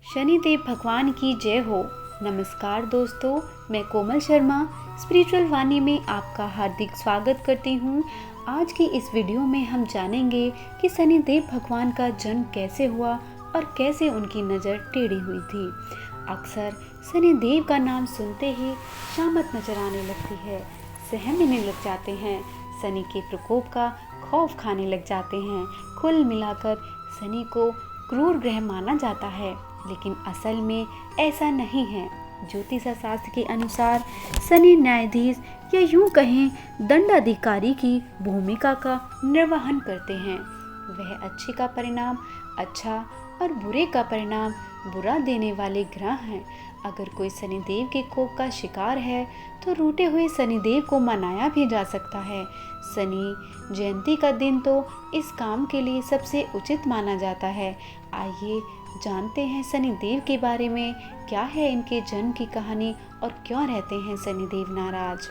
शनिदेव भगवान की जय हो। नमस्कार दोस्तों, मैं कोमल शर्मा स्पिरिचुअल वाणी में आपका हार्दिक स्वागत करती हूँ। आज की इस वीडियो में हम जानेंगे कि शनिदेव भगवान का जन्म कैसे हुआ और कैसे उनकी नज़र टेढ़ी हुई थी। अक्सर शनिदेव का नाम सुनते ही शामत नजर आने लगती है, सहमने लग जाते हैं, शनि के प्रकोप का खौफ खाने लग जाते हैं। कुल मिलाकर शनि को क्रूर ग्रह माना जाता है, लेकिन असल में ऐसा नहीं है। ज्योतिष शास्त्र के अनुसार शनि न्यायाधीश या यूं कहें दंडाधिकारी की भूमिका का निर्वहन करते हैं। वह अच्छे का परिणाम अच्छा और बुरे का परिणाम बुरा देने वाले ग्रह हैं। अगर कोई शनिदेव के कोप का शिकार है तो रूठे हुए शनिदेव को मनाया भी जा सकता है। शनि जयंती का दिन तो इस काम के लिए सबसे उचित माना जाता है। आइए जानते हैं शनिदेव के बारे में, क्या है इनके जन्म की कहानी और क्यों रहते हैं शनिदेव नाराज।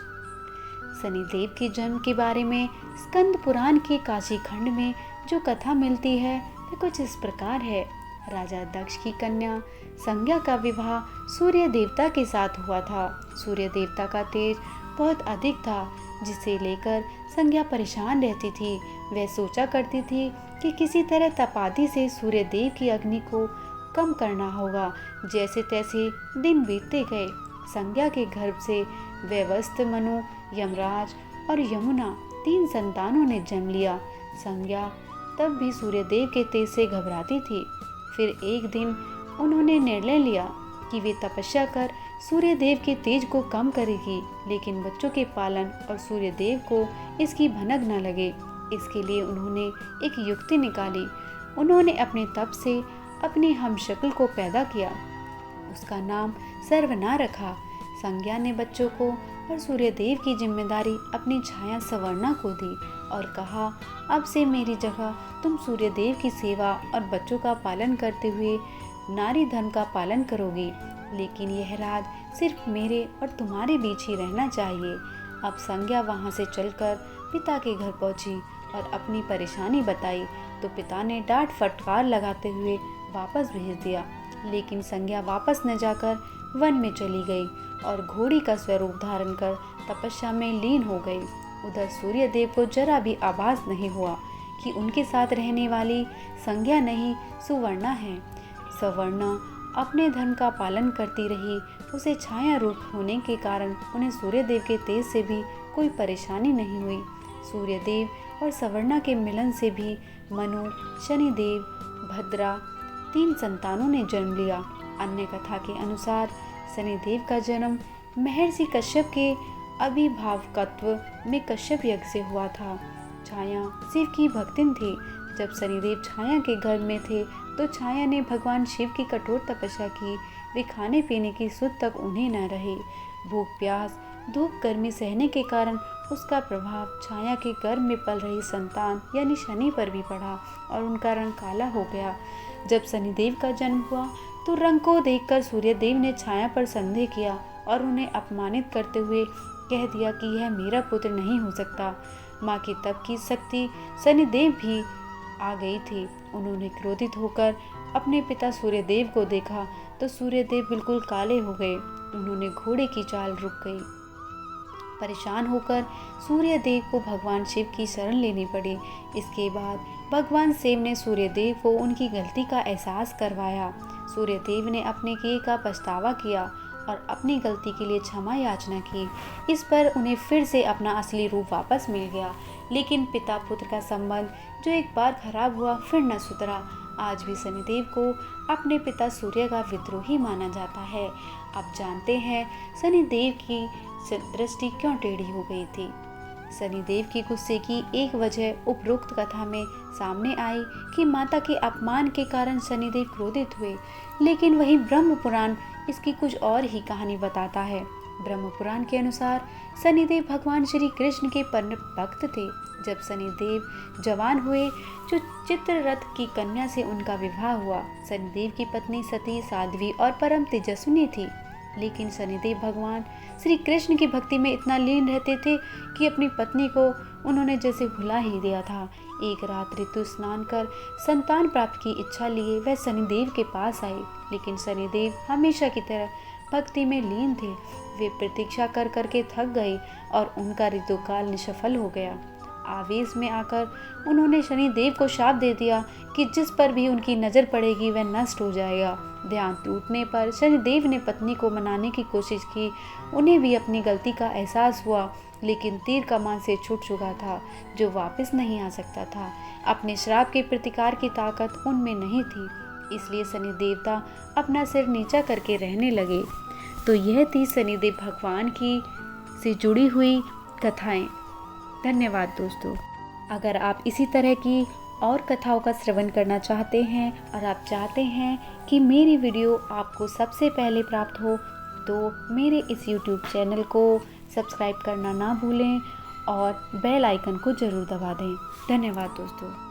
शनिदेव के जन्म के बारे में स्कंद पुराण के काशी खंड में जो कथा मिलती है वह कुछ इस प्रकार है। राजा दक्ष की कन्या संज्ञा का विवाह सूर्य देवता के साथ हुआ था। सूर्य देवता का तेज बहुत अधिक था, जिसे लेकर संज्ञा परेशान रहती थी। वह सोचा करती थी कि किसी तरह तपादी से सूर्य देव की अग्नि को कम करना होगा। जैसे तैसे दिन बीतते गए। संज्ञा के गर्भ से वैवस्त्र, मनु, यमराज और यमुना 3 संतानों ने जन्म लिया। संज्ञा तब भी सूर्यदेव के तेज से घबराती थी। फिर एक दिन उन्होंने निर्णय लिया कि वे तपस्या कर सूर्यदेव के तेज को कम करेगी, लेकिन बच्चों के पालन और सूर्यदेव को इसकी भनक न लगे, इसके लिए उन्होंने एक युक्ति निकाली। उन्होंने अपने तप से अपनी हमशक्ल को पैदा किया। उसका नाम सर्वना रखा। संज्ञा ने बच्चों को और सूर्यदेव की जिम्मेदारी अपनी छाया सवर्णा को दी और कहा, अब से मेरी जगह तुम सूर्यदेव की सेवा और बच्चों का पालन करते हुए नारी धर्म का पालन करोगी, लेकिन यह राज सिर्फ मेरे और तुम्हारे बीच ही रहना चाहिए। अब संज्ञा वहां से चलकर पिता के घर पहुंची और अपनी परेशानी बताई तो पिता ने डांट फटकार लगाते हुए वापस भेज दिया। लेकिन संज्ञा वापस न जाकर वन में चली गई और घोड़ी का स्वरूप धारण कर तपस्या में लीन हो गई। उधर सूर्यदेव को जरा भी आभास नहीं हुआ कि उनके साथ रहने वाली संज्ञा नहीं सुवर्णा है। सवर्णा अपने धर्म का पालन करती रही। उसे छाया रूप होने के कारण उन्हें सूर्यदेव के तेज से भी कोई परेशानी नहीं हुई। सूर्यदेव और सवर्णा के मिलन से भी मनु, शनिदेव, भद्रा 3 संतानों ने जन्म लिया। अन्य कथा के अनुसार शनिदेव का जन्म महर्षि कश्यप के अभिभावकत्व में कश्यप यज्ञ से हुआ था। छाया शिव की भक्तिन थी। जब शनिदेव छाया के गर्भ में थे तो छाया ने भगवान शिव की कठोर तपस्या की। वे खाने पीने की सुध तक उन्हें न रही। भूख प्यास धूप गर्मी सहने के कारण उसका प्रभाव छाया के गर्भ में पल रही संतान यानी शनि पर भी पड़ा और उनका रंग काला हो गया। जब शनिदेव का जन्म हुआ तो रंग को देखकर सूर्यदेव ने छाया पर संदेह किया और उन्हें अपमानित करते हुए कह दिया कि यह मेरा पुत्र नहीं हो सकता। माँ की तप की शक्ति शनिदेव भी आ गई थी। उन्होंने क्रोधित होकर अपने पिता सूर्यदेव को देखा तो सूर्यदेव बिल्कुल काले हो गए। उन्होंने घोड़े की चाल रुक गई। परेशान होकर सूर्यदेव को भगवान शिव की शरण लेनी पड़ी। इसके बाद भगवान शिव ने सूर्यदेव को उनकी गलती का एहसास करवाया। सूर्यदेव ने अपने किए का पछतावा किया और अपनी गलती के लिए क्षमा याचना की। इस पर उन्हें फिर से अपना असली रूप वापस मिल गया। लेकिन पिता पुत्र का संबंध जो एक बार खराब हुआ फिर न सुधरा। आज भी शनिदेव को अपने पिता सूर्य का विद्रोही माना जाता है। अब जानते हैं शनिदेव की दृष्टि क्यों टेढ़ी हो गई थी। शनिदेव की गुस्से की एक वजह उपरोक्त कथा में सामने आई कि माता के अपमान के कारण शनिदेव क्रोधित हुए, लेकिन वही ब्रह्म पुराण इसकी कुछ और ही कहानी बताता है। ब्रह्म पुराण के अनुसार शनिदेव भगवान श्री कृष्ण के परम भक्त थे। जब शनिदेव जवान हुए जो चित्ररथ की कन्या से उनका विवाह हुआ। शनिदेव की पत्नी सती साध्वी और परम तेजस्विनी थी, लेकिन शनिदेव भगवान श्री कृष्ण की भक्ति में इतना लीन रहते थे कि अपनी पत्नी को उन्होंने जैसे भुला ही दिया था। एक रात ऋतु स्नान कर संतान प्राप्त की इच्छा लिए वह शनिदेव के पास आई, लेकिन शनिदेव हमेशा की तरह भक्ति में लीन थे। वे प्रतीक्षा कर करके थक गए और उनका ऋतुकाल निष्फल हो गया। आवेश में आकर उन्होंने शनिदेव को शाप दे दिया कि जिस पर भी उनकी नज़र पड़ेगी वह नष्ट हो जाएगा। ध्यान टूटने पर शनिदेव ने पत्नी को मनाने की कोशिश की। उन्हें भी अपनी गलती का एहसास हुआ, लेकिन तीर कमान से छूट चुका था जो वापस नहीं आ सकता था। अपने श्राप के प्रतिकार की ताकत उनमें नहीं थी, इसलिए शनि देवता अपना सिर नीचा करके रहने लगे। तो यह थी शनिदेव भगवान की से जुड़ी हुई कथाएं। धन्यवाद दोस्तों। अगर आप इसी तरह की और कथाओं का श्रवण करना चाहते हैं और आप चाहते हैं कि मेरी वीडियो आपको सबसे पहले प्राप्त हो, तो मेरे इस YouTube चैनल को सब्सक्राइब करना ना भूलें और बेल आइकन को ज़रूर दबा दें। धन्यवाद दोस्तों।